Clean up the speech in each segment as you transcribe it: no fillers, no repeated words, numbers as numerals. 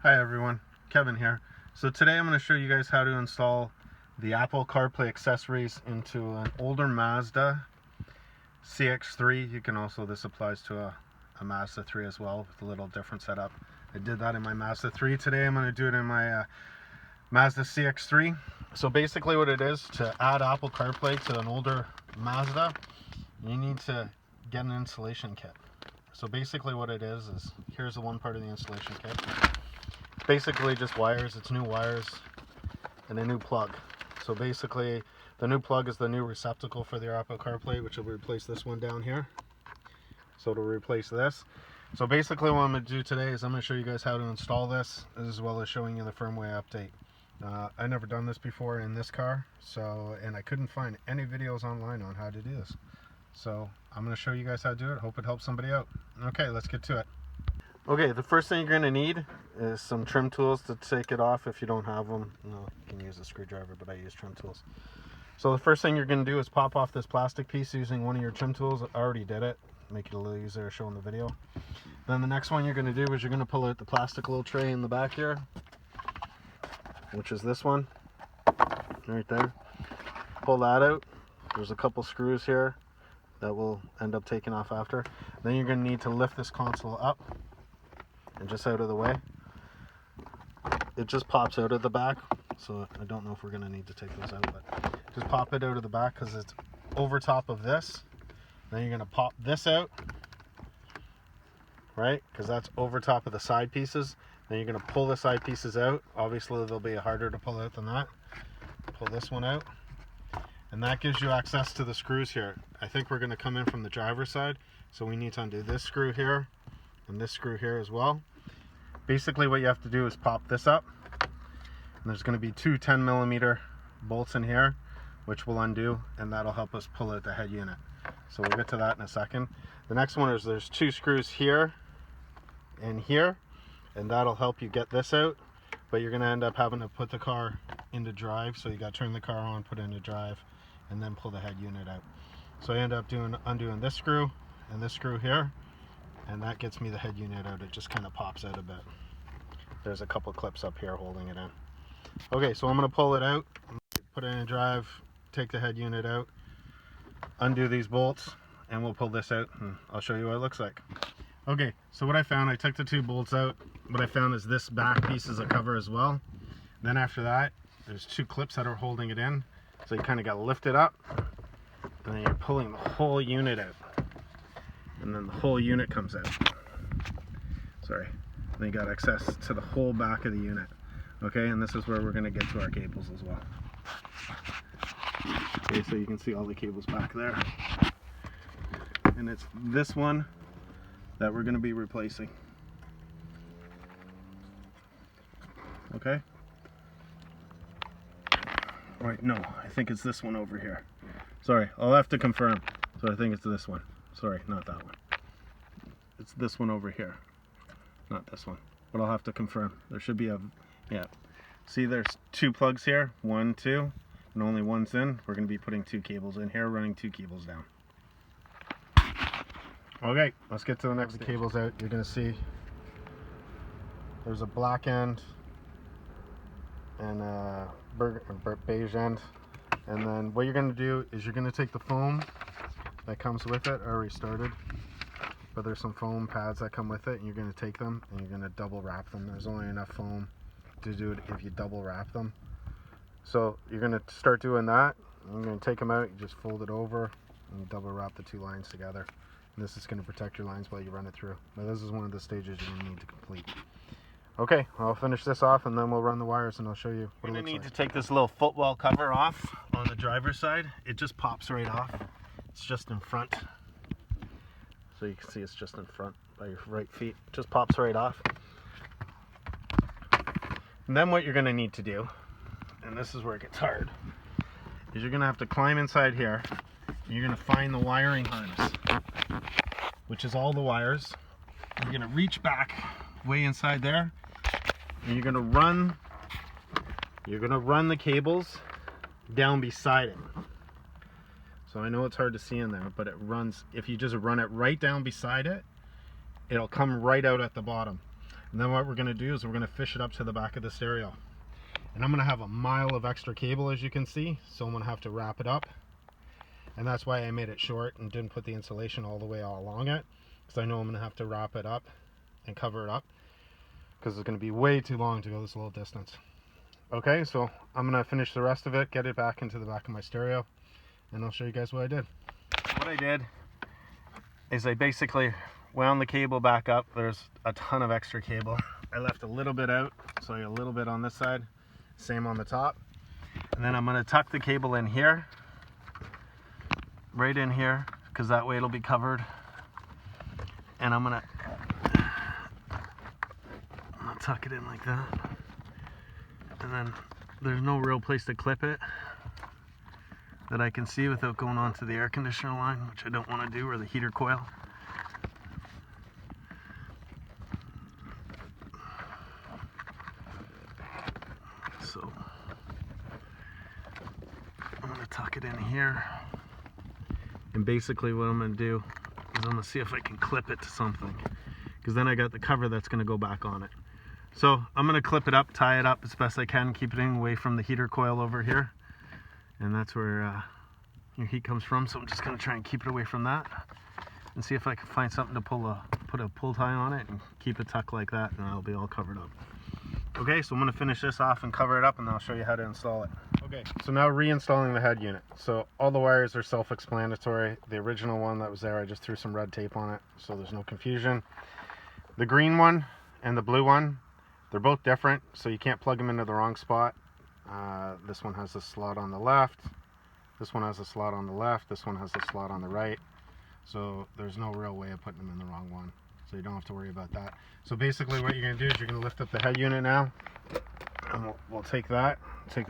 Hi everyone, Kevin here. So today I'm going to show you guys how to install the Apple CarPlay accessories into an older Mazda CX3. You can also, this applies to a Mazda 3 as well with a little different setup. I did that in my Mazda 3. Today I'm going to do it in my Mazda CX3. So basically what it is, to add Apple CarPlay to an older Mazda, you need to get an installation kit. So basically what it is here's the one part of the installation kit. Basically just wires, it's new wires and a new plug. So basically the new plug is the new receptacle for the Apple CarPlay, which will replace this one down here. So it'll replace this. So basically what I'm going to do today is I'm going to show you guys how to install this, as well as showing you the firmware update. I've never done this before in this car, and I couldn't find any videos online on how to do this. So I'm going to show you guys how to do it. Hope it helps somebody out. Okay, let's get to it. Okay, the first thing you're going to need is some trim tools to take it off if you don't have them. No, you can use a screwdriver, but I use trim tools. So the first thing you're going to do is pop off this plastic piece using one of your trim tools. I already did it. Make it a little easier showing the video. Then the next one you're going to do is you're going to pull out the plastic little tray in the back here, which is this one right there. Pull that out. There's a couple screws here that will end up taking off after. Then you're going to need to lift this console up and just out of the way. It just pops out of the back, so I don't know if we're going to need to take those out, but just pop it out of the back because it's over top of this. Then you're going to pop this out, right, because that's over top of the side pieces. Then you're going to pull the side pieces out. Obviously they'll be harder to pull out than that. Pull this one out, and that gives you access to the screws here. I think we're going to come in from the driver's side, so we need to undo this screw here and this screw here as well. Basically what you have to do is pop this up, and there's going to be two 10mm bolts in here, which we'll undo, and that'll help us pull out the head unit. So we'll get to that in a second. The next one is there's two screws here and here, and that'll help you get this out, but you're going to end up having to put the car into drive. So you got to turn the car on, put it into drive, and then pull the head unit out. So I end up undoing this screw and this screw here, and that gets me the head unit out. It just kind of pops out a bit. There's a couple clips up here holding it in. Okay, so I'm going to pull it out, put it in drive, take the head unit out, undo these bolts, and we'll pull this out, and I'll show you what it looks like. Okay, so what I found, I took the two bolts out. What I found is this back piece is a cover as well. Then after that, there's two clips that are holding it in. So you kind of got to lift it up, and then you're pulling the whole unit out. And then the whole unit comes out. Sorry. And you got access to the whole back of the unit. Okay, and this is where we're going to get to our cables as well. Okay, so you can see all the cables back there. And it's this one that we're going to be replacing. Okay? Right, no, I think it's this one over here. Sorry, I'll have to confirm. So I think it's this one. Sorry, not that one. It's this one over here. Not this one. But I'll have to confirm. There should be a, yeah. See, there's two plugs here. 1, 2, and only one's in. We're going to be putting two cables in here, running two cables down. Okay, let's get to the next cables out. You're going to see there's a black end and a beige end. And then what you're going to do is you're going to take the foam that comes with it. I already started, but there's some foam pads that come with it, and you're going to take them and you're going to double wrap them. There's only enough foam to do it if you double wrap them. So you're going to start doing that. I'm going to take them out. You just fold it over and double wrap the two lines together. And this is going to protect your lines while you run it through. Now this is one of the stages you're going to need to complete. Okay, I'll finish this off and then we'll run the wires and I'll show you what it looks like. You're going to need to take this little footwell cover off on the driver's side. It just pops right off. It's just in front. So you can see it's just in front by your right feet. It just pops right off. And then what you're going to need to do, and this is where it gets hard, is you're going to have to climb inside here. And you're going to find the wiring harness, which is all the wires. You're going to reach back way inside there, and you're going to run the cables down beside it. So I know it's hard to see in there, but it runs, if you just run it right down beside it, it'll come right out at the bottom. And then what we're going to do is we're going to fish it up to the back of the stereo. And I'm going to have a mile of extra cable, as you can see, so I'm going to have to wrap it up. And that's why I made it short and didn't put the insulation all the way all along it, because I know I'm going to have to wrap it up and cover it up, because it's going to be way too long to go this little distance. Okay, so I'm going to finish the rest of it, get it back into the back of my stereo, and I'll show you guys what I did. What I did is I basically wound the cable back up. There's a ton of extra cable. I left a little bit out, so I got a little bit on this side, same on the top. And then I'm going to tuck the cable in here, right in here, because that way it'll be covered. And I'm going to tuck it in like that. And then there's no real place to clip it that I can see without going onto the air conditioner line, which I don't want to do, or the heater coil. So I'm going to tuck it in here, and basically what I'm going to do is I'm going to see if I can clip it to something, because then I got the cover that's going to go back on it. So I'm going to clip it up, tie it up as best I can, keep it away from the heater coil over here, and that's where your heat comes from. So I'm just going to try and keep it away from that and see if I can find something to put a pull tie on it and keep it tucked like that, and it'll be all covered up. Okay, so I'm going to finish this off and cover it up, and then I'll show you how to install it. Okay, so now reinstalling the head unit. So all the wires are self-explanatory. The original one that was there, I just threw some red tape on it so there's no confusion. The green one and the blue one, they're both different, so you can't plug them into the wrong spot. This one has a slot on the left, this one has a slot on the left, this one has a slot on the right. So there's no real way of putting them in the wrong one. So you don't have to worry about that. So basically what you're going to do is you're going to lift up the head unit now. And we'll take the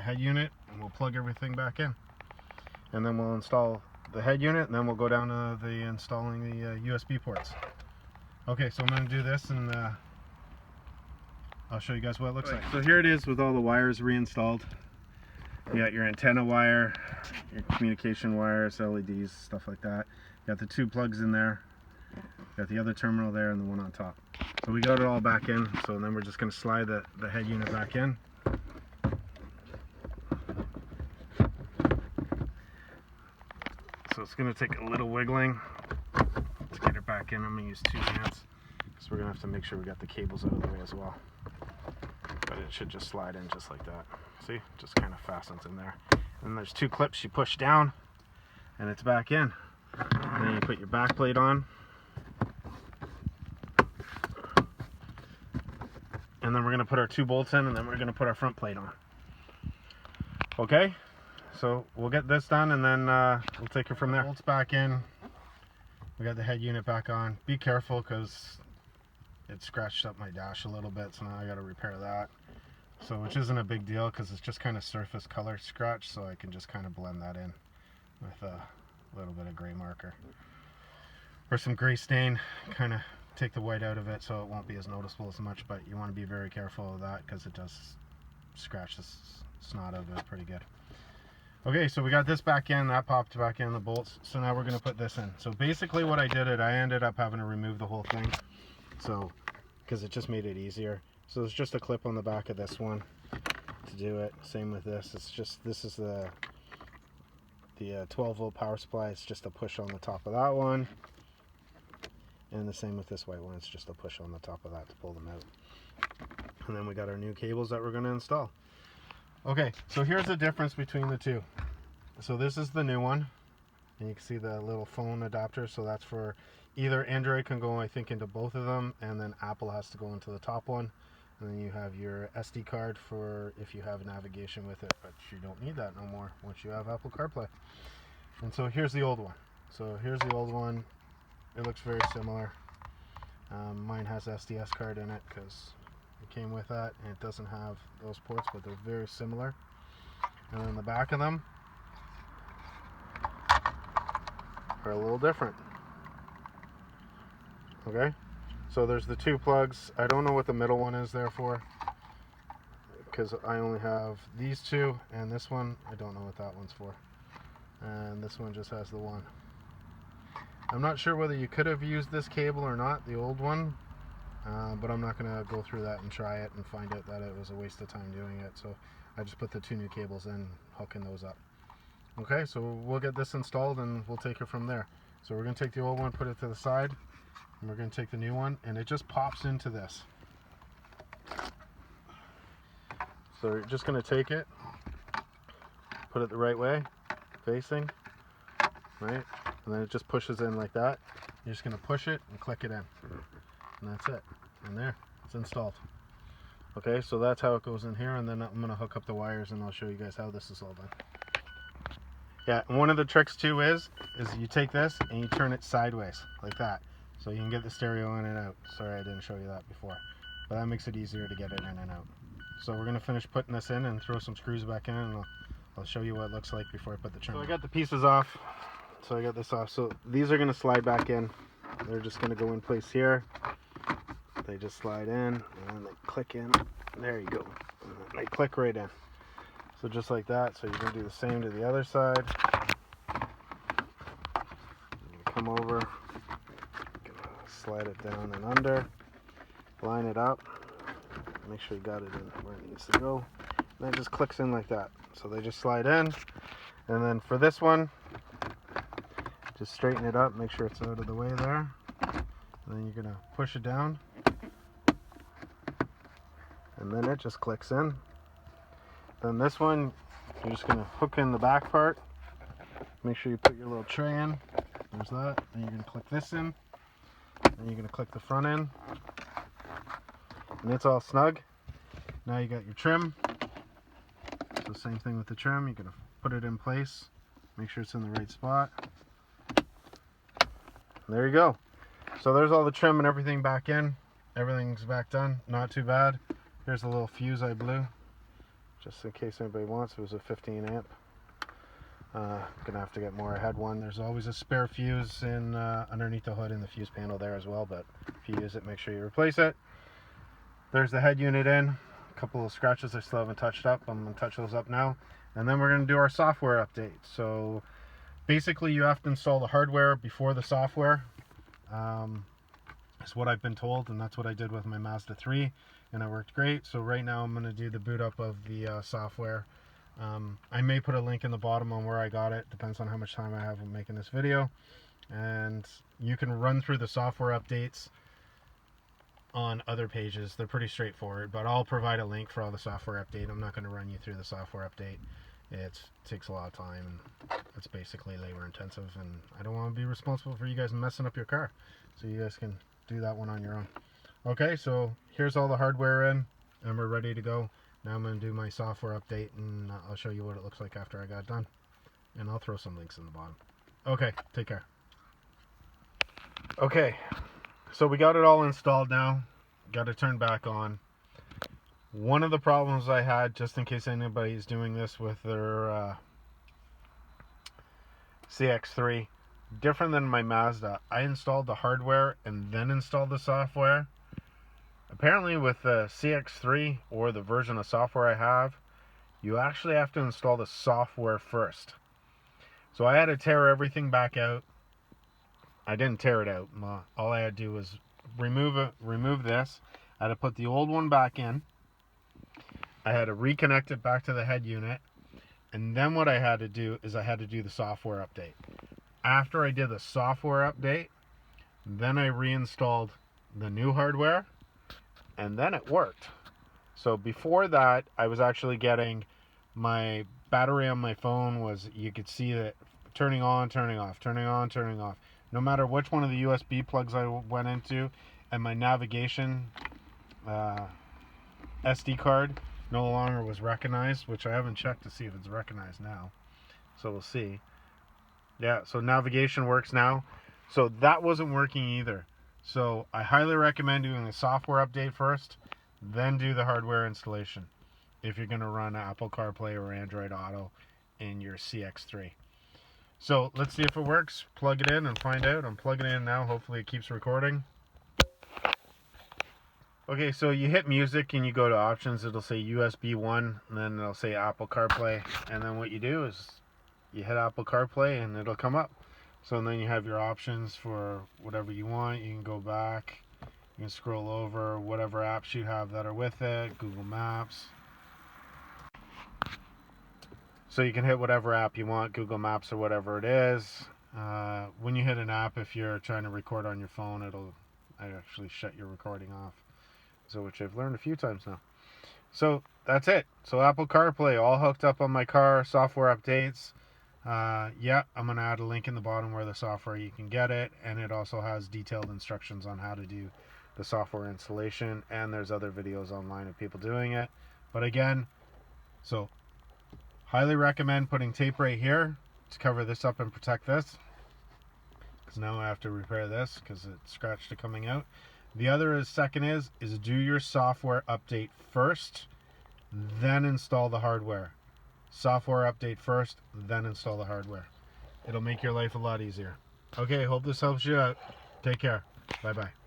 head unit, and we'll plug everything back in. And then we'll install the head unit, and then we'll go down to installing the USB ports. Okay, so I'm going to do this, and I'll show you guys what it looks like. So here it is with all the wires reinstalled. You got your antenna wire, your communication wires, LEDs, stuff like that. You got the two plugs in there. You got the other terminal there and the one on top. So we got it all back in. So then we're just going to slide the head unit back in. So it's going to take a little wiggling to get it back in. I'm going to use 2 hands because we're going to have to make sure we got the cables out of the way as well. But it should just slide in just like that. See, just kind of fastens in there. And there's 2 clips you push down, and it's back in. And then you put your back plate on, and then we're going to put our 2 bolts in, and then we're going to put our front plate on. Okay, so we'll get this done, and then we'll take it from there. Bolts back in. We got the head unit back on. Be careful, because it scratched up my dash a little bit, so now I got to repair that. So, which isn't a big deal, because it's just kind of surface color scratch, so I can just kind of blend that in with a little bit of gray marker or some gray stain, kind of take the white out of it so it won't be as noticeable as much. But you want to be very careful of that, because it does scratch the snot out of it pretty good. Okay, so we got this back in, that popped back in, the bolts. So now we're going to put this in. So basically what I did, I ended up having to remove the whole thing, so because it just made it easier. So there's just a clip on the back of this one to do it. Same with this. It's just, this is the 12 volt power supply. It's just a push on the top of that one, and the same with this white one. It's just a push on the top of that to pull them out. And then we got our new cables that we're going to install. Okay, so here's the difference between the two. So this is the new one, and you can see the little phone adapter. So that's for either Android can go, I think, into both of them, and then Apple has to go into the top one. And then you have your SD card for if you have navigation with it, but you don't need that no more once you have Apple CarPlay. And so here's the old one. So here's the old one. It looks very similar. Mine has SDS card in it because it came with that, and it doesn't have those ports, but they're very similar. And then the back of them are a little different. Okay, so there's the 2 plugs. I don't know what the middle one is there for, because I only have these 2, and this one, I don't know what that one's for. And this one just has the 1. I'm not sure whether you could have used this cable or not, the old one, but I'm not going to go through that and try it and find out that it was a waste of time doing it. So I just put the 2 new cables in, hooking those up. Okay, so we'll get this installed and we'll take it from there. So we're going to take the old one, put it to the side, and we're going to take the new one, and it just pops into this. So you're just going to take it, put it the right way, facing, right? And then it just pushes in like that. You're just going to push it and click it in. And that's it. And there, it's installed. Okay, so that's how it goes in here, and then I'm going to hook up the wires and I'll show you guys how this is all done. Yeah, and one of the tricks too is you take this and you turn it sideways, like that. So you can get the stereo in and out. Sorry I didn't show you that before. But that makes it easier to get it in and out. So we're going to finish putting this in and throw some screws back in, and I'll show you what it looks like before I put the trim. So I got the pieces off. So I got this off. So these are going to slide back in. They're just going to go in place here. They just slide in and then they click in. There you go. And they click right in. So just like that. So you're going to do the same to the other side. Come over, slide it down and under, line it up, make sure you got it in where it needs to go, and it just clicks in like that. So they just slide in, and then for this one, just straighten it up, make sure it's out of the way there, and then you're going to push it down, and then it just clicks in. Then this one, you're just going to hook in the back part, make sure you put your little tray in. There's that. Then you're going to click this in. Then you're going to click the front in. And it's all snug. Now you got your trim. So same thing with the trim. You're going to put it in place. Make sure it's in the right spot. There you go. So there's all the trim and everything back in. Everything's back done. Not too bad. Here's a little fuse I blew. Just in case anybody wants. It was a 15 amp. Gonna have to get more. I had one. There's always a spare fuse in underneath the hood in the fuse panel there as well, but if you use it, make sure you replace it. There's the head unit in. A couple of scratches I still haven't touched up. I'm gonna touch those up now, and then we're gonna do our software update. So basically you have to install the hardware before the software. That's what I've been told, and that's what I did with my Mazda 3, and it worked great. So right now I'm going to do the boot up of the software. I may put a link in the bottom on where I got it, depends on how much time I have when making this video. And you can run through the software updates on other pages. They're pretty straightforward, but I'll provide a link for all the software update. I'm not going to run you through the software update. It takes a lot of time, and it's basically labor intensive, and I don't want to be responsible for you guys messing up your car. So you guys can do that one on your own. Okay, so here's all the hardware in, and we're ready to go. Now I'm going to do my software update, and I'll show you what it looks like after I got it done. And I'll throw some links in the bottom. Okay, take care. Okay, so we got it all installed now. Got it turned back on. One of the problems I had, just in case anybody's doing this with their CX3, different than my Mazda, I installed the hardware and then installed the software. Apparently with the CX3 or the version of software I have, you actually have to install the software first. So I had to tear everything back out. I didn't tear it out. All I had to do was remove this. I had to put the old one back in. I had to reconnect it back to the head unit. And then what I had to do is I had to do the software update. After I did the software update, then I reinstalled the new hardware, and then it worked. So before that, I was actually getting my battery on my phone was, you could see that turning on, turning off, turning on, turning off. No matter which one of the USB plugs I went into, and my navigation SD card no longer was recognized, which I haven't checked to see if it's recognized now. So we'll see. Yeah, so navigation works now. So that wasn't working either. So I highly recommend doing the software update first, then do the hardware installation if you're going to run Apple CarPlay or Android Auto in your CX3. So let's see if it works. Plug it in and find out. I'm plugging it in now. Hopefully it keeps recording. Okay, so you hit music and you go to options. It'll say USB 1, and then it'll say Apple CarPlay. And then what you do is you hit Apple CarPlay and it'll come up. So then you have your options for whatever you want. You can go back You can scroll over whatever apps you have that are with it, Google Maps. So you can hit whatever app you want, Google Maps or whatever it is. When you hit an app, if you're trying to record on your phone, it'll actually shut your recording off. So, which I've learned a few times now. So that's it. So Apple CarPlay all hooked up on my car, software updates. Yeah, I'm going to add a link in the bottom where the software you can get it, and it also has detailed instructions on how to do the software installation, and there's other videos online of people doing it. But again, so highly recommend putting tape right here to cover this up and protect this, because now I have to repair this because it scratched it coming out. The other second is do your software update first, then install the hardware. Software update first, then install the hardware. It'll make your life a lot easier. Okay, hope this helps you out. Take care. Bye-bye.